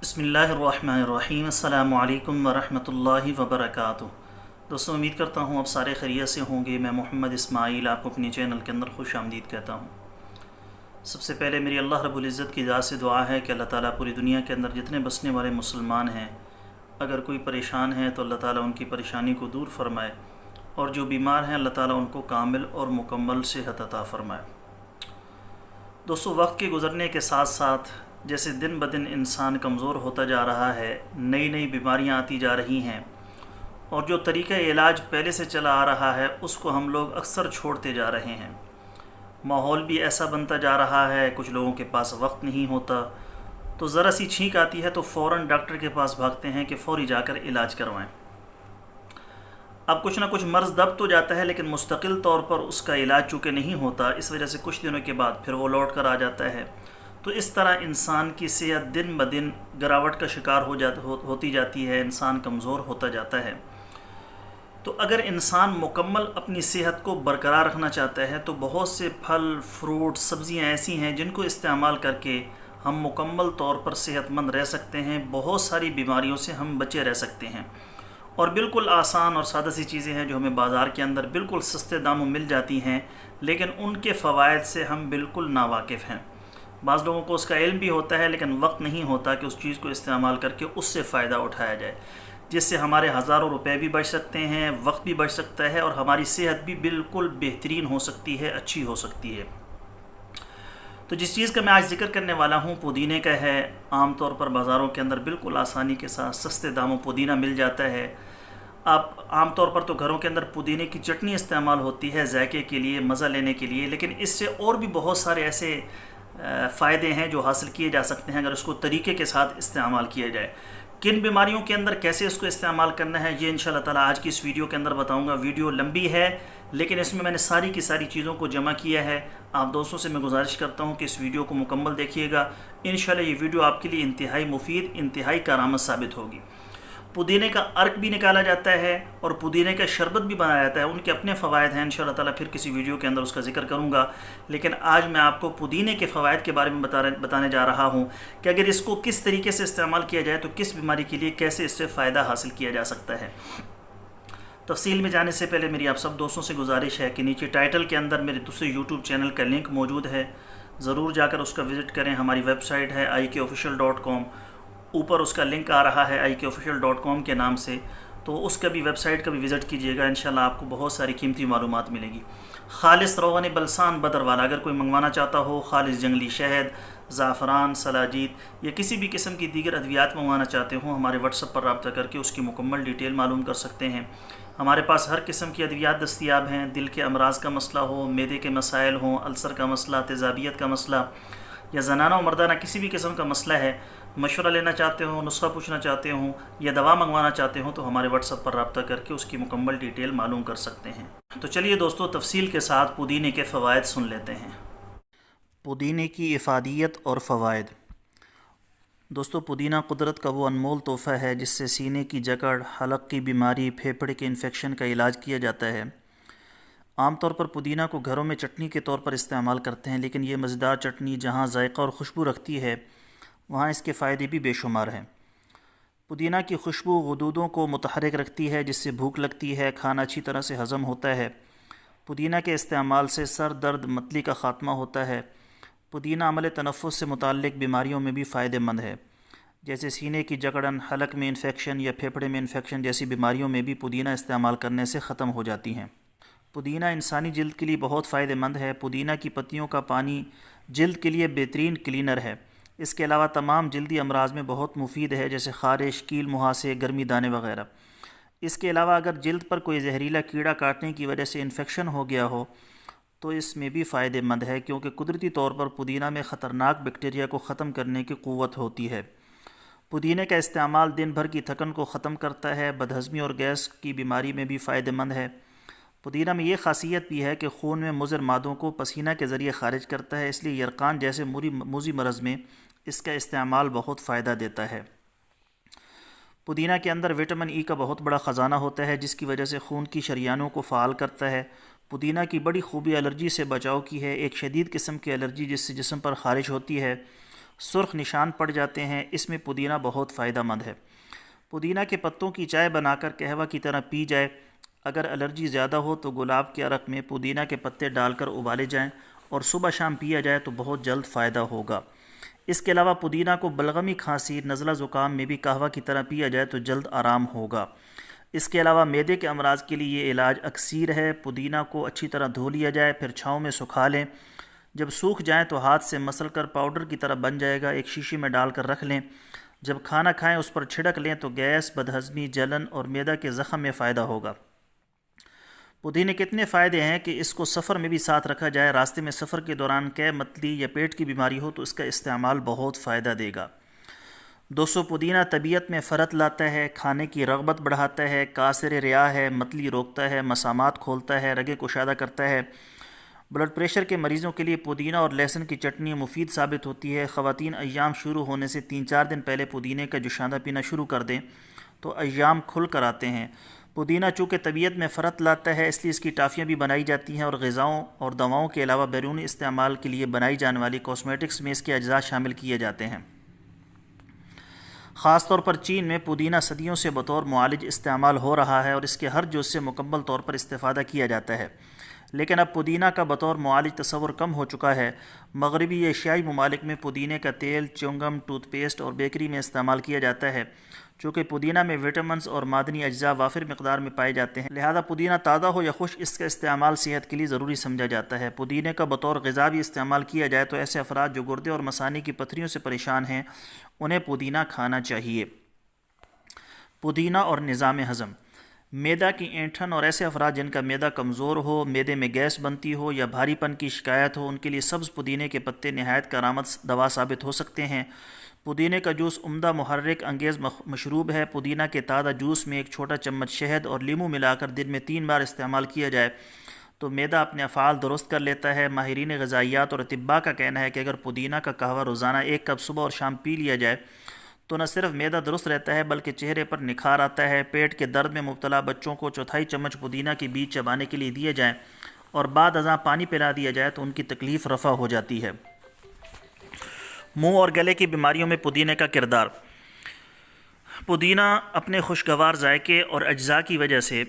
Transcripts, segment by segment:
بسم اللہ الرحمن الرحیم۔ السلام علیکم ورحمۃ اللہ وبرکاتہ۔ دوستوں، امید کرتا ہوں آپ سارے خیریت سے ہوں گے۔ میں محمد اسماعیل آپ کو اپنی چینل کے اندر خوش آمدید کہتا ہوں۔ سب سے پہلے میری اللہ رب العزت کی ذات سے دعا ہے کہ اللہ تعالیٰ پوری دنیا کے اندر جتنے بسنے والے مسلمان ہیں، اگر کوئی پریشان ہے تو اللہ تعالیٰ ان کی پریشانی کو دور فرمائے، اور جو بیمار ہیں اللہ تعالیٰ ان کو کامل اور مکمل صحت عطا فرمائے۔ دوستو، وقت کے گزرنے کے ساتھ ساتھ جیسے دن بدن انسان کمزور ہوتا جا رہا ہے، نئی نئی بیماریاں آتی جا رہی ہیں، اور جو طریقہ علاج پہلے سے چلا آ رہا ہے اس کو ہم لوگ اکثر چھوڑتے جا رہے ہیں۔ ماحول بھی ایسا بنتا جا رہا ہے، کچھ لوگوں کے پاس وقت نہیں ہوتا، تو ذرا سی چھینک آتی ہے تو فوراً ڈاکٹر کے پاس بھاگتے ہیں کہ فوری جا کر علاج کروائیں۔ اب کچھ نہ کچھ مرض دب تو جاتا ہے، لیکن مستقل طور پر اس کا علاج چونکہ نہیں ہوتا، اس وجہ سے کچھ دنوں کے بعد پھر وہ لوٹ کر آ جاتا ہے۔ تو اس طرح انسان کی صحت دن بدن گراوٹ کا شکار ہوتی جاتی ہے، انسان کمزور ہوتا جاتا ہے۔ تو اگر انسان مکمل اپنی صحت کو برقرار رکھنا چاہتا ہے تو بہت سے پھل، فروٹ، سبزیاں ایسی ہیں جن کو استعمال کر کے ہم مکمل طور پر صحت مند رہ سکتے ہیں، بہت ساری بیماریوں سے ہم بچے رہ سکتے ہیں، اور بالکل آسان اور سادہ سی چیزیں ہیں جو ہمیں بازار کے اندر بالکل سستے داموں مل جاتی ہیں، لیکن ان کے فوائد سے ہم بالکل ناواقف ہیں۔ بعض لوگوں کو اس کا علم بھی ہوتا ہے لیکن وقت نہیں ہوتا کہ اس چیز کو استعمال کر کے اس سے فائدہ اٹھایا جائے، جس سے ہمارے ہزاروں روپے بھی بچ سکتے ہیں، وقت بھی بچ سکتا ہے، اور ہماری صحت بھی بالکل بہترین ہو سکتی ہے، اچھی ہو سکتی ہے۔ تو جس چیز کا میں آج ذکر کرنے والا ہوں پودینے کا ہے۔ عام طور پر بازاروں کے اندر بالکل آسانی کے ساتھ سستے داموں پودینہ مل جاتا ہے۔ اب عام طور پر تو گھروں کے اندر پودینے کی چٹنی استعمال ہوتی ہے ذائقے کے لیے، مزہ لینے کے لیے، لیکن اس سے اور بھی بہت سارے ایسے فائدے ہیں جو حاصل کیے جا سکتے ہیں اگر اس کو طریقے کے ساتھ استعمال کیا جائے۔ کن بیماریوں کے اندر کیسے اس کو استعمال کرنا ہے، یہ انشاءاللہ تعالیٰ آج کی اس ویڈیو کے اندر بتاؤں گا۔ ویڈیو لمبی ہے لیکن اس میں نے ساری کی ساری چیزوں کو جمع کیا ہے۔ آپ دوستوں سے میں گزارش کرتا ہوں کہ اس ویڈیو کو مکمل دیکھیے گا، انشاءاللہ یہ ویڈیو آپ کے لیے انتہائی مفید، انتہائی کارآمد ثابت ہوگی۔ پودینے کا عرق بھی نکالا جاتا ہے اور پودینے کا شربت بھی بنایا جاتا ہے، ان کے اپنے فوائد ہیں، انشاءاللہ تعالیٰ پھر کسی ویڈیو کے اندر اس کا ذکر کروں گا، لیکن آج میں آپ کو پودینے کے فوائد کے بارے میں بتانے جا رہا ہوں کہ اگر اس کو کس طریقے سے استعمال کیا جائے تو کس بیماری کے لیے کیسے اس سے فائدہ حاصل کیا جا سکتا ہے۔ تفصیل میں جانے سے پہلے میری آپ سب دوستوں سے گزارش ہے کہ نیچے ٹائٹل کے اندر میرے دوسرے یوٹیوب چینل کا لنک موجود ہے، ضرور جا کر اس کا وزٹ کریں۔ ہماری ویب سائٹ ہے ikofficial.com، اوپر اس کا لنک آ رہا ہے ikofficial.com کے نام سے، تو اس کا بھی ویب سائٹ کا بھی وزٹ کیجیے گا، انشاءاللہ آپ کو بہت ساری قیمتی معلومات ملے گی۔ خالص روغن بلسان بدر والا اگر کوئی منگوانا چاہتا ہو، خالص جنگلی شہد، زعفران، سلاجید یا کسی بھی قسم کی دیگر ادویات منگوانا چاہتے ہوں، ہمارے واٹس ایپ پر رابطہ کر کے اس کی مکمل ڈیٹیل معلوم کر سکتے ہیں۔ ہمارے پاس ہر قسم کی ادویات دستیاب ہیں، دل کے امراض کا مسئلہ ہو، معدے کے مسائل ہوں، السر کا مسئلہ، تیزابیت کا مسئلہ، یا زنانہ و مردانہ کسی بھی قسم کا مسئلہ ہے، مشورہ لینا چاہتے ہوں، نسخہ پوچھنا چاہتے ہوں یا دوا منگوانا چاہتے ہوں تو ہمارے واٹس ایپ پر رابطہ کر کے اس کی مکمل ڈیٹیل معلوم کر سکتے ہیں۔ تو چلیے دوستو، تفصیل کے ساتھ پودینے کے فوائد سن لیتے ہیں۔ پودینے کی افادیت اور فوائد۔ دوستو، پودینہ قدرت کا وہ انمول تحفہ ہے جس سے سینے کی جکڑ، حلق کی بیماری، پھیپھڑے کے انفیکشن کا علاج کیا جاتا ہے۔ عام طور پر پودینہ کو گھروں میں چٹنی کے طور پر استعمال کرتے ہیں، لیکن یہ مزیدار چٹنی جہاں ذائقہ اور خوشبو رکھتی ہے وہاں اس کے فائدے بھی بے شمار ہیں۔ پودینہ کی خوشبو غدودوں کو متحرک رکھتی ہے جس سے بھوک لگتی ہے، کھانا اچھی طرح سے ہضم ہوتا ہے۔ پودینہ کے استعمال سے سر درد، متلی کا خاتمہ ہوتا ہے۔ پودینہ عمل تنفس سے متعلق بیماریوں میں بھی فائدہ مند ہے، جیسے سینے کی جکڑن، حلق میں انفیکشن یا پھیپھڑے میں انفیکشن جیسی بیماریوں میں بھی پودینہ استعمال کرنے سے ختم ہو جاتی ہیں۔ پودینہ انسانی جلد کے لیے بہت فائدہ مند ہے۔ پودینہ کی پتیوں کا پانی جلد کے لیے بہترین کلینر ہے۔ اس کے علاوہ تمام جلدی امراض میں بہت مفید ہے، جیسے خارش، کیل مہاسے، گرمی دانے وغیرہ۔ اس کے علاوہ اگر جلد پر کوئی زہریلا کیڑا کاٹنے کی وجہ سے انفیکشن ہو گیا ہو تو اس میں بھی فائدہ مند ہے، کیونکہ قدرتی طور پر پودینہ میں خطرناک بیکٹیریا کو ختم کرنے کی قوت ہوتی ہے۔ پودینے کا استعمال دن بھر کی تھکن کو ختم کرتا ہے، بدہضمی اور گیس کی بیماری میں بھی فائدہ مند ہے۔ پودینہ میں یہ خاصیت بھی ہے کہ خون میں مضر مادوں کو پسینہ کے ذریعے خارج کرتا ہے، اس لیے یرقان جیسے موذی مرض میں اس کا استعمال بہت فائدہ دیتا ہے۔ پودینہ کے اندر وٹامن ای کا بہت بڑا خزانہ ہوتا ہے جس کی وجہ سے خون کی شریانوں کو فعال کرتا ہے۔ پودینہ کی بڑی خوبی الرجی سے بچاؤ کی ہے، ایک شدید قسم کی الرجی جس سے جسم پر خارش ہوتی ہے سرخ نشان پڑ جاتے ہیں، اس میں پودینہ بہت فائدہ مند ہے۔ پودینہ کے پتوں کی چائے بنا کر قہوہ کی طرح پی جائے۔ اگر الرجی زیادہ ہو تو گلاب کے عرق میں پودینہ کے پتے ڈال کر ابالے جائیں اور صبح شام پیا جائے تو بہت جلد فائدہ ہوگا۔ اس کے علاوہ پودینہ کو بلغمی کھانسی، نزلہ زکام میں بھی قہوہ کی طرح پیا جائے تو جلد آرام ہوگا۔ اس کے علاوہ معدے کے امراض کے لیے یہ علاج اکسیر ہے۔ پودینہ کو اچھی طرح دھو لیا جائے، پھر چھاؤں میں سکھا لیں۔ جب سوکھ جائیں تو ہاتھ سے مسل کر پاؤڈر کی طرح بن جائے گا، ایک شیشی میں ڈال کر رکھ لیں۔ جب کھانا کھائیں اس پر چھڑک لیں تو گیس، بدہضمی، جلن اور معدہ کے زخم میں فائدہ ہوگا۔ پودینے کے اتنے فائدے ہیں کہ اس کو سفر میں بھی ساتھ رکھا جائے۔ راستے میں سفر کے دوران قے متلی یا پیٹ کی بیماری ہو تو اس کا استعمال بہت فائدہ دے گا۔ دوستو، پودینہ طبیعت میں فرحت لاتا ہے، کھانے کی رغبت بڑھاتا ہے، کاسر ریا ہے، متلی روکتا ہے، مسامات کھولتا ہے، رگیں کشادہ کرتا ہے۔ بلڈ پریشر کے مریضوں کے لیے پودینہ اور لہسن کی چٹنی مفید ثابت ہوتی ہے۔ خواتین ایام شروع ہونے سے 3-4 دن پہلے پودینے کا جوشاندہ پینا شروع کر دیں تو ایام کھل کر آتے ہیں۔ پودینہ چونکہ طبیعت میں فرحت لاتا ہے اس لیے اس کی ٹافیاں بھی بنائی جاتی ہیں، اور غذاؤں اور دواؤں کے علاوہ بیرونی استعمال کے لیے بنائی جانے والی کاسمیٹکس میں اس کے اجزاء شامل کیے جاتے ہیں۔ خاص طور پر چین میں پودینہ صدیوں سے بطور معالج استعمال ہو رہا ہے اور اس کے ہر جز سے مکمل طور پر استفادہ کیا جاتا ہے، لیکن اب پودینہ کا بطور معالج تصور کم ہو چکا ہے۔ مغربی ایشیائی ممالک میں پودینے کا تیل، چیونگم، ٹوتھ پیسٹ اور بیکری میں استعمال کیا جاتا ہے۔ چونکہ پودینہ میں وٹامنز اور معدنی اجزاء وافر مقدار میں پائے جاتے ہیں، لہذا پودینہ تازہ ہو یا خشک اس کا استعمال صحت کے لیے ضروری سمجھا جاتا ہے۔ پودینے کا بطور غذا بھی استعمال کیا جائے تو ایسے افراد جو گردے اور مثانے کی پتھریوں سے پریشان ہیں انہیں پودینہ کھانا چاہیے۔ پودینہ اور نظام ہضم، معدہ کی اینٹھن اور ایسے افراد جن کا معدہ کمزور ہو، معدے میں گیس بنتی ہو یا بھاری پن کی شکایت ہو، ان کے لیے سبز پودینے کے پتے نہایت کارآمد دوا ثابت ہو سکتے ہیں۔ پودینے کا جوس عمدہ محرک انگیز مشروب ہے۔ پودینہ کے تازہ جوس میں ایک چھوٹا چمچ شہد اور لیموں ملا کر دن میں 3 بار استعمال کیا جائے تو معدہ اپنے افعال درست کر لیتا ہے۔ ماہرین غذائیات اور اطباء کا کہنا ہے کہ اگر پودینہ کا قہوہ روزانہ 1 کپ صبح اور شام پی لیا جائے تو نہ صرف معدہ درست رہتا ہے بلکہ چہرے پر نکھار آتا ہے۔ پیٹ کے درد میں مبتلا بچوں کو 1/4 چمچ پودینہ کے بیج چبانے کے لیے دیے جائیں اور بعد ازاں پانی پلا دیا جائے تو ان کی تکلیف رفع ہو جاتی ہے۔ منہ اور گلے کی بیماریوں میں پودینے کا کردار۔ پودینہ اپنے خوشگوار ذائقے اور اجزاء کی وجہ سے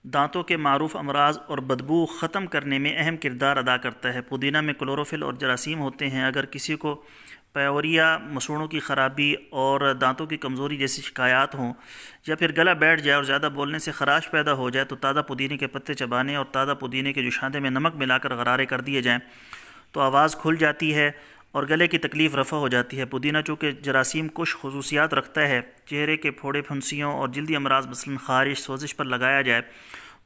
دانتوں کے معروف امراض اور بدبو ختم کرنے میں اہم کردار ادا کرتا ہے۔ پودینہ میں کلوروفل اور جراثیم ہوتے ہیں۔ اگر کسی کو پیوریا، مسوڑوں کی خرابی اور دانتوں کی کمزوری جیسی شکایات ہوں یا پھر گلا بیٹھ جائے اور زیادہ بولنے سے خراش پیدا ہو جائے تو تازہ پودینے کے پتے چبانے اور تازہ پودینے کے جوشاندے میں نمک ملا کر غرارے کر دیے جائیں تو آواز کھل جاتی ہے اور گلے کی تکلیف رفع ہو جاتی ہے۔ پودینہ چونکہ جراثیم کش خصوصیات رکھتا ہے، چہرے کے پھوڑے، پھنسیوں اور جلدی امراض مثلاً خارش، سوزش پر لگایا جائے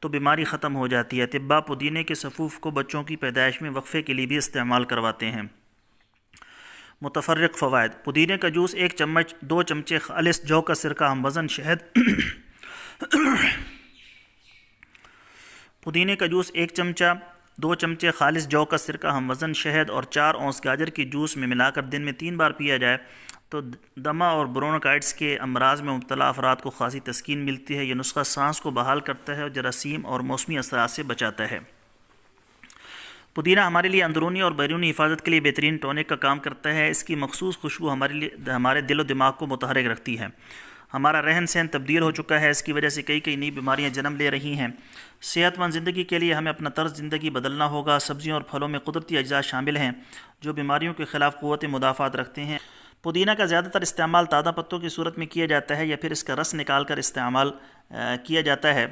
تو بیماری ختم ہو جاتی ہے۔ اطباء پودینے کے سفوف کو بچوں کی پیدائش میں وقفے کے لیے بھی استعمال کرواتے ہیں۔ متفرق فوائد: پودینے کا جوس 1 چمچ 2 چمچے خالص جو کا سرکہ ہم وزن شہد پودینے کا جوس 1 چمچہ 2 چمچے خالص جو کا سرکہ ہم وزن شہد اور 4 اونس گاجر کی جوس میں ملا کر دن میں 3 بار پیا جائے تو دمہ اور برونکائٹس کے امراض میں مبتلا افراد کو خاصی تسکین ملتی ہے۔ یہ نسخہ سانس کو بحال کرتا ہے اور جراثیم اور موسمی اثرات سے بچاتا ہے۔ پودینہ ہمارے لیے اندرونی اور بیرونی حفاظت کے لیے بہترین ٹونک کا کام کرتا ہے۔ اس کی مخصوص خوشبو ہمارے دل و دماغ کو متحرک رکھتی ہے۔ ہمارا رہن سہن تبدیل ہو چکا ہے، اس کی وجہ سے کئی نئی بیماریاں جنم لے رہی ہیں۔ صحت مند زندگی کے لیے ہمیں اپنا طرز زندگی بدلنا ہوگا۔ سبزیوں اور پھلوں میں قدرتی اجزاء شامل ہیں جو بیماریوں کے خلاف قوت مدافعت رکھتے ہیں۔ پودینہ کا زیادہ تر استعمال تازہ پتوں کی صورت میں کیا جاتا ہے یا پھر اس کا رس نکال کر استعمال کیا جاتا ہے،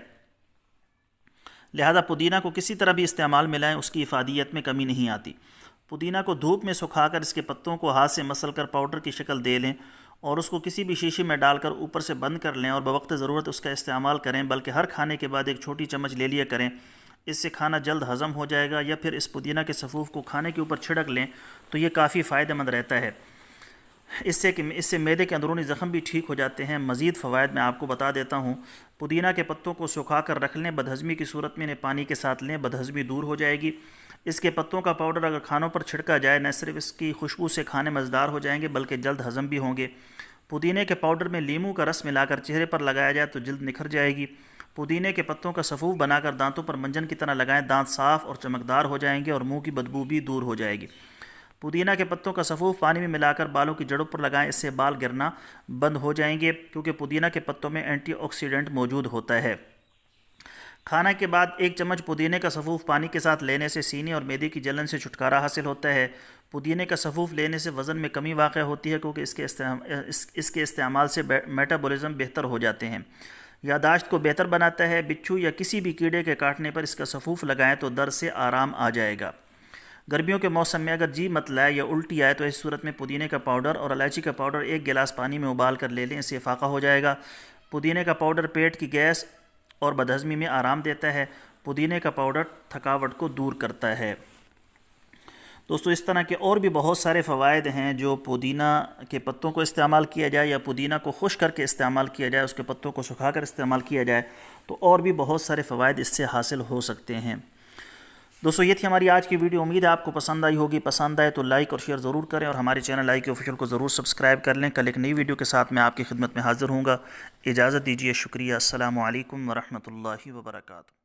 لہذا پودینہ کو کسی طرح بھی استعمال میں لائیں، اس کی افادیت میں کمی نہیں آتی۔ پودینہ کو دھوپ میں سکھا کر اس کے پتوں کو ہاتھ سے مسل کر پاؤڈر کی شکل دے لیں اور اس کو کسی بھی شیشے میں ڈال کر اوپر سے بند کر لیں اور بوقت ضرورت اس کا استعمال کریں، بلکہ ہر کھانے کے بعد 1 چھوٹی چمچ لے لیا کریں۔ اس سے کھانا جلد ہضم ہو جائے گا، یا پھر اس پودینہ کے سفوف کو کھانے کے اوپر چھڑک لیں تو یہ کافی فائدہ مند رہتا ہے۔ اس سے معدے کے اندرونی زخم بھی ٹھیک ہو جاتے ہیں۔ مزید فوائد میں آپ کو بتا دیتا ہوں۔ پودینہ کے پتوں کو سکھا کر رکھ لیں، بدہضمی کی صورت میں انہیں پانی کے ساتھ لیں، بدہضمی دور ہو جائے گی۔ اس کے پتوں کا پاؤڈر اگر کھانوں پر چھڑکا جائے نہ صرف اس کی خوشبو سے کھانے مزیدار ہو جائیں گے بلکہ جلد ہضم بھی ہوں گے۔ پودینے کے پاؤڈر میں لیموں کا رس ملا کر چہرے پر لگایا جائے تو جلد نکھر جائے گی۔ پودینے کے پتوں کا سفوف بنا کر دانتوں پر منجن کی طرح لگائیں، دانت صاف اور چمکدار ہو جائیں گے اور منہ کی بدبو بھی دور ہو جائے گی۔ پودینہ کے پتوں کا سفوف پانی میں ملا کر بالوں کی جڑوں پر لگائیں، اس سے بال گرنا بند ہو جائیں گے کیونکہ پودینہ کے پتوں میں اینٹی آکسیڈنٹ موجود ہوتا ہے۔ کھانا کے بعد 1 چمچ پودینے کا سفوف پانی کے ساتھ لینے سے سینے اور معدے کی جلن سے چھٹکارا حاصل ہوتا ہے۔ پودینے کا سفوف لینے سے وزن میں کمی واقع ہوتی ہے کیونکہ اس کے استعمال سے میٹابولزم بہتر ہو جاتے ہیں۔ یادداشت کو بہتر بناتا ہے۔ بچھو یا کسی بھی کیڑے کے کاٹنے پر اس کا سفوف لگائیں تو درد سے آرام آ جائے گا۔ گرمیوں کے موسم میں اگر جی متلائے یا الٹی آئے تو اس صورت میں پودینے کا پاؤڈر اور الائچی کا پاؤڈر 1 گلاس پانی میں ابال کر لے لیں، اس سے فاقہ ہو جائے گا۔ پودینے کا پاؤڈر پیٹ کی گیس اور بدہضمی میں آرام دیتا ہے۔ پودینے کا پاؤڈر تھکاوٹ کو دور کرتا ہے۔ دوستو اس طرح کے اور بھی بہت سارے فوائد ہیں جو پودینہ کے پتوں کو استعمال کیا جائے یا پودینہ کو خشک کر کے استعمال کیا جائے، اس کے پتوں کو سکھا کر استعمال کیا جائے تو اور بھی بہت سارے فوائد اس سے حاصل ہو سکتے ہیں۔ دوستو یہ تھی ہماری آج کی ویڈیو، امید ہے آپ کو پسند آئی ہوگی۔ پسند آئے تو لائک اور شیئر ضرور کریں اور ہمارے چینل لائک آفیشیل کو ضرور سبسکرائب کر لیں۔ کل ایک نئی ویڈیو کے ساتھ میں آپ کی خدمت میں حاضر ہوں گا۔ اجازت دیجیے، شکریہ، السلام علیکم ورحمۃ اللہ وبرکاتہ۔